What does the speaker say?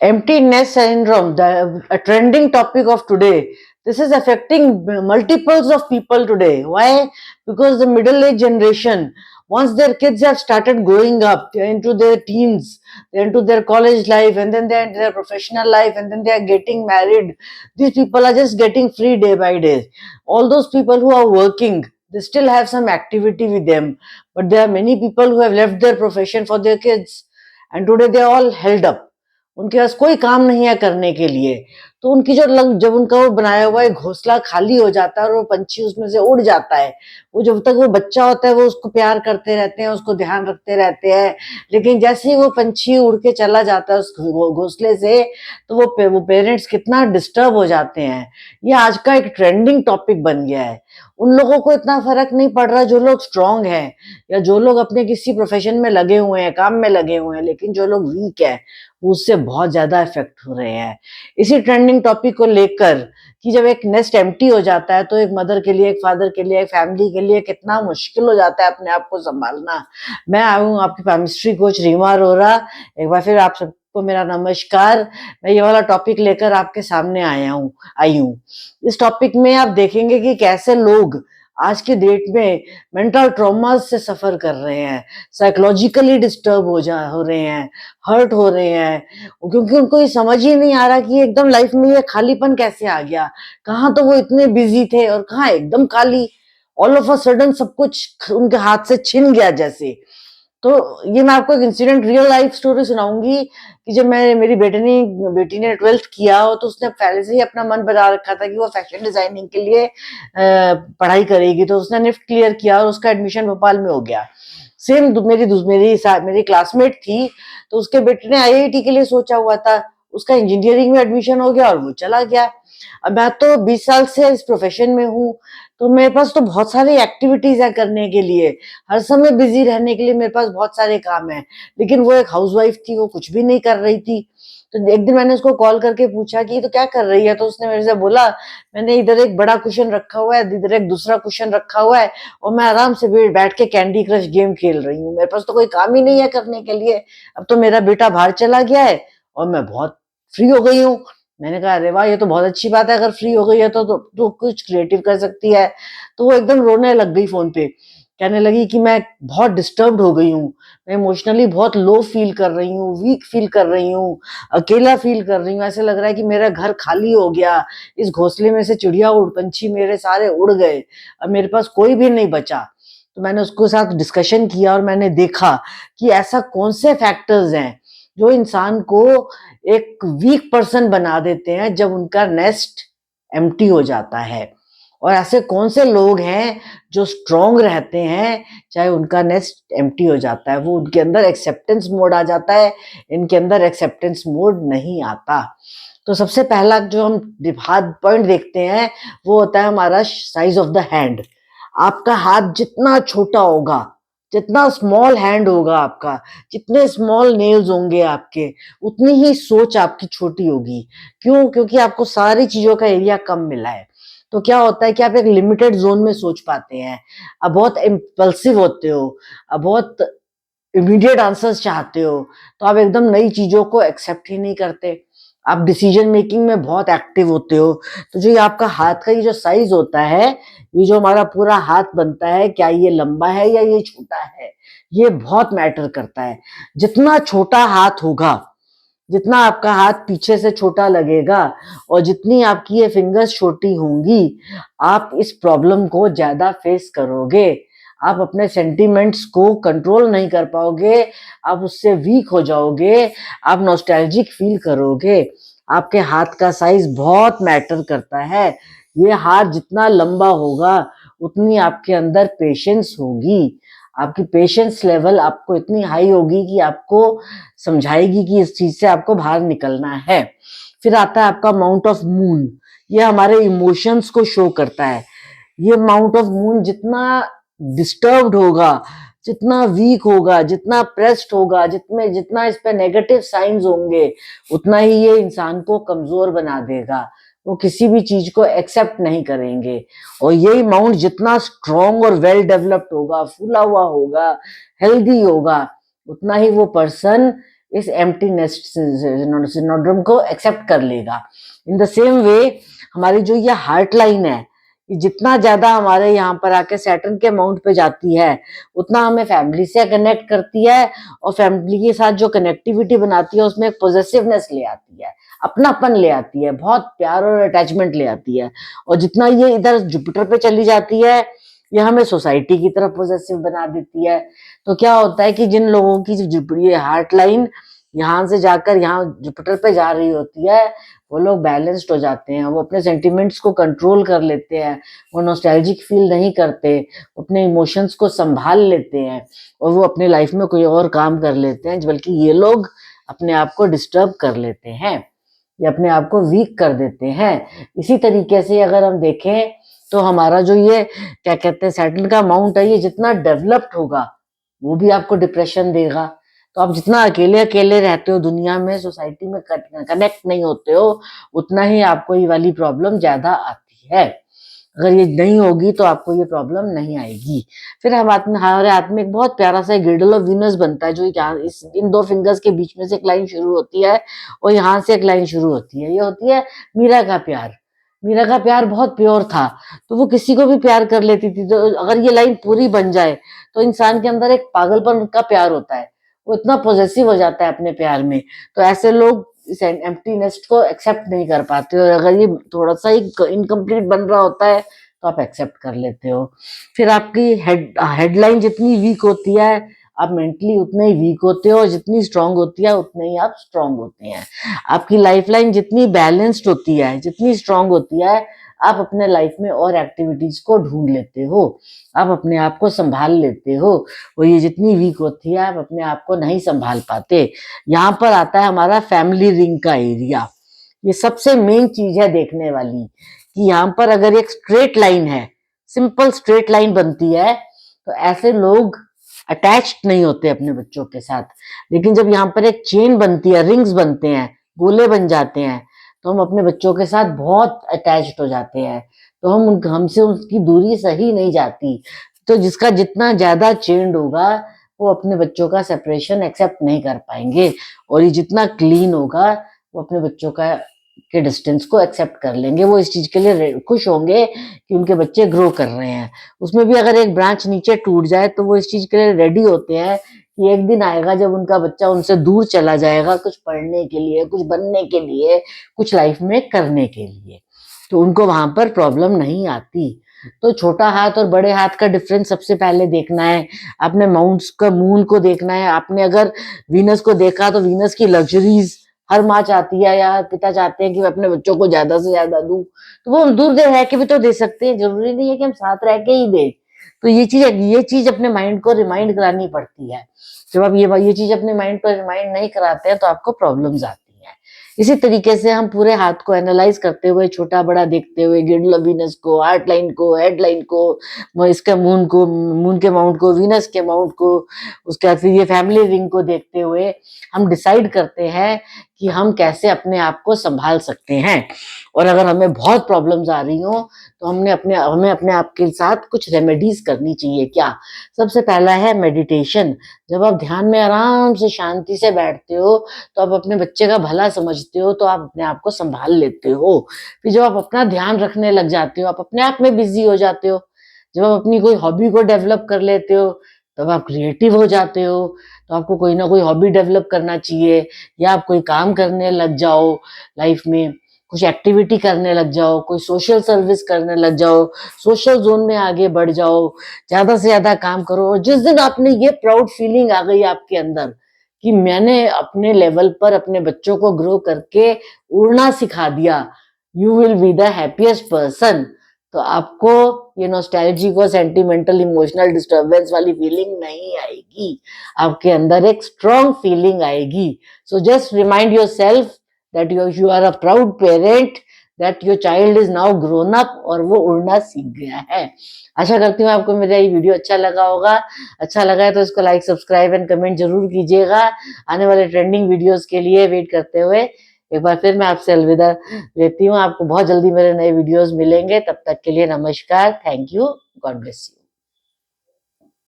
Empty nest syndrome, a trending topic of today. This is affecting multiples of people today. Why? Because the middle age generation, once their kids have started growing up, they're into their teens, they're into their college life, and then they're into their professional life, and then they are getting married. These people are just getting free day by day. All those people who are working, they still have some activity with them, but there are many people who have left their profession for their kids, and today they're all held up. उनके पास कोई काम नहीं है करने के लिए, तो उनकी जब उनका वो बनाया हुआ एक घोंसला खाली हो जाता है और वो पंछी उसमें से उड़ जाता है, वो जब तक वो बच्चा होता है वो उसको प्यार करते रहते हैं, उसको ध्यान रखते रहते हैं, लेकिन जैसे ही वो पंछी उड़ के चला जाता है उस घोंसले से, तो वो पेरेंट्स कितना डिस्टर्ब हो जाते हैं। ये आज का एक ट्रेंडिंग टॉपिक बन गया है। उन लोगों को इतना फर्क नहीं पड़ रहा जो लोग स्ट्रांग हैं या जो लोग अपने किसी प्रोफेशन में लगे हुए हैं, काम में लगे हुए हैं, लेकिन जो लोग वीक है उससे बहुत ज्यादा इफेक्ट हो रहे हैं। इसी ट्रेंडिंग टॉपिक को लेकर कि जब एक नेस्ट एम्प्टी हो जाता है तो एक मदर के लिए, एक फादर के लिए, एक फैमिली के लिए कितना मुश्किल हो जाता है अपने आप को संभालना। मैं आई हूँ आपकी केमिस्ट्री कोच रीमा अरोरा। एक बार फिर आप सबको मेरा नमस्कार। मैं ये वाला टॉपिक लेकर आपके सामने आई हूँ। इस टॉपिक में आप देखेंगे कि कैसे लोग आज के डेट में मेंटल ट्रॉमा से सफर कर रहे हैं, साइकोलॉजिकली डिस्टर्ब हो रहे हैं, हर्ट हो रहे हैं, क्योंकि उनको ये समझ ही नहीं आ रहा कि एकदम लाइफ में ये खालीपन कैसे आ गया। कहाँ तो वो इतने बिजी थे और कहाँ एकदम खाली, ऑल ऑफ अ सडन सब कुछ उनके हाथ से छिन गया जैसे। तो ये मैं आपको एक इंसिडेंट, रियल लाइफ स्टोरी सुनाऊंगी कि जब मैं मेरी बेटी ने 12th किया हो तो उसने पहले से ही अपना मन बना रखा था कि वो फैशन डिजाइनिंग के लिए पढ़ाई करेगी, तो उसने निफ्ट क्लियर किया और उसका एडमिशन भोपाल में हो गया। सेम मेरी क्लासमेट थी, तो उसके बेटे ने आईआईटी के लिए सोचा हुआ था, उसका इंजीनियरिंग में एडमिशन हो गया और वो चला गया। अब मैं तो 20 साल से इस प्रोफेशन में हूँ, तो मेरे पास तो बहुत सारी एक्टिविटीज है करने के लिए, हर समय बिजी रहने के लिए मेरे पास बहुत सारे काम है। लेकिन वो एक हाउसवाइफ थी, वो कुछ भी नहीं कर रही थी। तो एक दिन मैंने उसको कॉल करके पूछा कि तो क्या कर रही है, तो उसने मेरे से बोला, मैंने इधर एक बड़ा कुशन रखा हुआ है, इधर एक दूसरा कुशन रखा हुआ है, और मैं आराम से बैठ के कैंडी क्रश गेम खेल रही हूँ। मेरे पास तो कोई काम ही नहीं है करने के लिए। अब तो मेरा बेटा बाहर चला गया है और मैं बहुत फ्री हो गई हूँ। मैंने कहा अरे वाह, ये तो बहुत अच्छी बात है, अगर फ्री हो गई है तो कुछ क्रिएटिव कर सकती है। तो वो एकदम रोने लग गई फोन पे, कहने लगी कि मैं बहुत डिस्टर्ब्ड हो गई हूँ, मैं इमोशनली बहुत लो फील कर रही हूँ, वीक फील कर रही हूँ, अकेला फील कर रही हूँ, ऐसे लग रहा है कि मेरा घर खाली हो गया, इस घोंसले में से चिड़िया उड़ पंछी मेरे सारे उड़ गए, अब मेरे पास कोई भी नहीं बचा। तो मैंने उसके साथ डिस्कशन किया और मैंने देखा कि ऐसा कौन से फैक्टर्स हैं जो इंसान को एक वीक पर्सन बना देते हैं जब उनका नेस्ट एम्प्टी हो जाता है, और ऐसे कौन से लोग हैं जो स्ट्रांग रहते हैं चाहे उनका नेस्ट एम्प्टी हो जाता है। वो उनके अंदर एक्सेप्टेंस मोड आ जाता है, इनके अंदर एक्सेप्टेंस मोड नहीं आता। तो सबसे पहला जो हम हाथ पॉइंट देखते हैं वो होता है हमारा साइज ऑफ द हैंड। आपका हाथ जितना छोटा होगा, जितना स्मॉल हैंड होगा आपका, जितने स्मॉल नेल्स होंगे आपके, उतनी ही सोच आपकी छोटी होगी। क्यों? क्योंकि आपको सारी चीजों का एरिया कम मिला है। तो क्या होता है कि आप एक लिमिटेड जोन में सोच पाते हैं। आप बहुत इम्पल्सिव होते हो, आप बहुत इमीडिएट आंसर्स चाहते हो, तो आप एकदम नई चीजों को एक्सेप्ट ही नहीं करते। आप डिसीजन मेकिंग में बहुत एक्टिव होते हो। तो जो ये आपका हाथ का ये जो साइज होता है, ये जो हमारा पूरा हाथ बनता है, क्या ये लंबा है या ये छोटा है, ये बहुत मैटर करता है। जितना छोटा हाथ होगा, जितना आपका हाथ पीछे से छोटा लगेगा और जितनी आपकी ये फिंगर्स छोटी होंगी, आप इस प्रॉब्लम को ज्यादा फेस करोगे। आप अपने सेंटिमेंट्स को कंट्रोल नहीं कर पाओगे, आप उससे वीक हो जाओगे, आप नॉस्टैल्जिक फील करोगे। आपके हाथ का साइज बहुत मैटर करता है। ये हाथ जितना लंबा होगा उतनी आपके अंदर पेशेंस होगी, आपकी पेशेंस लेवल आपको इतनी हाई होगी कि आपको समझाएगी कि इस चीज से आपको बाहर निकलना है। फिर आता है आपका माउंट ऑफ मून। ये हमारे इमोशंस को शो करता है। ये माउंट ऑफ मून जितना डिस्टर्ब्ड होगा, जितना वीक होगा, जितना प्रेस्ड होगा, जितने जितना इस पे नेगेटिव साइंस होंगे, उतना ही ये इंसान को कमजोर बना देगा। वो किसी भी चीज को एक्सेप्ट नहीं करेंगे। और यही माउंट जितना स्ट्रॉन्ग और वेल डेवलप्ड होगा, फूला हुआ होगा, हेल्दी होगा, उतना ही वो पर्सन इस एम्प्टी नेस्ट सिंड्रोम को एक्सेप्ट कर लेगा। इन द सेम वे हमारी जो ये हार्ट लाइन है, ये जितना ज्यादा हमारे यहाँ पर आके सैटर्न के माउंट पे जाती है, उतना हमें फैमिली से कनेक्ट करती है, और फैमिली के साथ जो कनेक्टिविटी बनाती है उसमें एक पॉजिटिवनेस ले आती है, अपनापन ले आती है, बहुत प्यार और अटैचमेंट ले आती है। और जितना ये इधर जुपिटर पे चली जाती है, ये हमें सोसाइटी की तरफ पॉजिटिव बना देती है। तो क्या होता है कि जिन लोगों की ये हार्ट लाइन यहाँ से जाकर यहाँ जुपिटर पे जा रही होती है, वो लोग बैलेंस्ड हो जाते हैं, वो अपने सेंटिमेंट्स को कंट्रोल कर लेते हैं, वो नॉस्टैल्जिक फील नहीं करते, अपने इमोशंस को संभाल लेते हैं, और वो अपने लाइफ में कोई और काम कर लेते हैं, बल्कि ये लोग अपने आप को डिस्टर्ब कर लेते हैं या अपने आप को वीक कर देते हैं। इसी तरीके से अगर हम देखें तो हमारा जो ये क्या कहते हैं सैटर्न का माउंट है, ये जितना डेवलप्ड होगा वो भी आपको डिप्रेशन देगा। तो आप जितना अकेले अकेले रहते हो दुनिया में, सोसाइटी में कनेक्ट नहीं होते हो, उतना ही आपको ये वाली प्रॉब्लम ज्यादा आती है। अगर ये नहीं होगी तो आपको ये प्रॉब्लम नहीं आएगी। फिर हमारे हाथ में एक बहुत प्यारा सा गिर्डल ऑफ वीनस बनता है, जो इन दो फिंगर्स के बीच में से एक लाइन शुरू होती है और यहाँ से एक लाइन शुरू होती है। ये होती है मीरा का प्यार। मीरा का प्यार बहुत प्योर था, तो वो किसी को भी प्यार कर लेती थी। तो अगर ये लाइन पूरी बन जाए तो इंसान के अंदर एक पागलपन का प्यार होता है, वो इतना पॉजेसिव हो जाता है अपने प्यार में। तो ऐसे लोग इस एम्प्टीनेस को एक्सेप्ट नहीं कर पाते, और अगर ये थोड़ा सा इनकम्प्लीट बन रहा होता है तो आप एक्सेप्ट कर लेते हो। फिर आपकी हेडलाइन जितनी वीक होती है, आप मेंटली उतने ही वीक होते हो, और जितनी स्ट्रांग होती है उतने ही आप स्ट्रांग होते हैं। आपकी लाइफ लाइन जितनी बैलेंस्ड होती है, जितनी स्ट्रांग होती है, आप अपने लाइफ में और एक्टिविटीज को ढूंढ लेते हो, आप अपने आप को संभाल लेते हो। और ये जितनी वीक होती है, आप अपने आप को नहीं संभाल पाते। यहाँ पर आता है हमारा फैमिली रिंग का एरिया। ये सबसे मेन चीज है देखने वाली, कि यहाँ पर अगर एक स्ट्रेट लाइन है, सिंपल स्ट्रेट लाइन बनती है, तो ऐसे लोग अटैच्ड नहीं होते अपने बच्चों के साथ। लेकिन जब यहाँ पर एक चेन बनती है, रिंग्स बनते हैं, गोले बन जाते हैं, तो हम अपने बच्चों के साथ बहुत अटैच्ड हो जाते हैं। तो हमसे उसकी दूरी सही नहीं जाती। तो जिसका जितना ज्यादा चेंड होगा, वो अपने बच्चों का सेपरेशन एक्सेप्ट नहीं कर पाएंगे, और ये जितना क्लीन होगा, वो अपने बच्चों का के डिस्टेंस को एक्सेप्ट कर लेंगे। वो इस चीज के लिए खुश होंगे कि उनके बच्चे ग्रो कर रहे हैं। उसमें भी अगर एक ब्रांच नीचे टूट जाए तो वो इस चीज के लिए रेडी होते हैं कि एक दिन आएगा जब उनका बच्चा उनसे दूर चला जाएगा, कुछ पढ़ने के लिए, कुछ बनने के लिए, कुछ लाइफ में करने के लिए, तो उनको वहां पर प्रॉब्लम नहीं आती। तो छोटा हाथ और बड़े हाथ का डिफरेंस सबसे पहले देखना है। आपने माउंट्स का मून को देखना है। आपने अगर वीनस को देखा तो वीनस की लग्जरीज हर माँ चाहती है, या पिता चाहते हैं कि मैं अपने बच्चों को ज्यादा से ज्यादा दूं, तो वो हम दूर रह के भी तो दे सकते हैं, जरूरी नहीं है कि हम साथ रह के ही दे। तो ये चीज अपने माइंड को रिमाइंड करानी पड़ती है। जब आप ये चीज अपने माइंड को रिमाइंड नहीं कराते हैं तो आपको प्रॉब्लम्स आती हैं। इसी तरीके से हम पूरे हाथ को एनालाइज करते हुए, छोटा बड़ा देखते हुए, गिर्डल ऑफ वीनस को, हार्ट लाइन को, हेड लाइन को, इसके मून को, मून के माउंट को, वीनस के माउंट को, उसके बाद फिर ये फैमिली रिंग को देखते हुए हम डिसाइड करते हैं कि हम कैसे अपने आप को संभाल सकते हैं। और अगर हमें बहुत प्रॉब्लम्स आ रही हो तो हमें अपने आप के साथ कुछ रेमेडीज करनी चाहिए। क्या? सबसे पहला है मेडिटेशन। जब आप ध्यान में आराम से शांति से बैठते हो तो आप अपने बच्चे का भला समझते हो, तो आप अपने आप को संभाल लेते हो। फिर जब आप अपना ध्यान रखने लग जाते हो, आप अपने आप में बिजी हो जाते हो। जब आप अपनी कोई हॉबी को डेवलप कर लेते हो, तब आप क्रिएटिव हो जाते हो। तो आपको कोई ना कोई हॉबी डेवलप करना चाहिए, या आप कोई काम करने लग जाओ, लाइफ में कुछ एक्टिविटी करने लग जाओ, कोई सोशल सर्विस करने लग जाओ, सोशल जोन में आगे बढ़ जाओ, ज्यादा से ज्यादा काम करो। और जिस दिन आपने ये प्राउड फीलिंग आ गई आपके अंदर कि मैंने अपने लेवल पर अपने बच्चों को ग्रो करके उड़ना सिखा दिया, you will be the happiest person. तो आपको ये नॉस्टैल्जिक और सेंटिमेंटल इमोशनल डिस्टर्बेंस वाली फीलिंग नहीं आएगी, आपके अंदर एक स्ट्रॉन्ग फीलिंग आएगी। So just remind yourself that you are a proud parent, that your child is now grown up, और वो उड़ना सीख गया है। आशा करती हूँ आपको मेरा ये वीडियो अच्छा लगा होगा। अच्छा लगा है तो इसको लाइक, सब्सक्राइब एंड कमेंट जरूर कीजिएगा। आने वाले ट्रेंडिंग वीडियोस के लिए वेट करते हुए एक बार फिर मैं आपसे अलविदा लेती हूँ। आपको बहुत जल्दी मेरे नए वीडियोस मिलेंगे। तब तक के लिए नमस्कार, thank you, God bless you.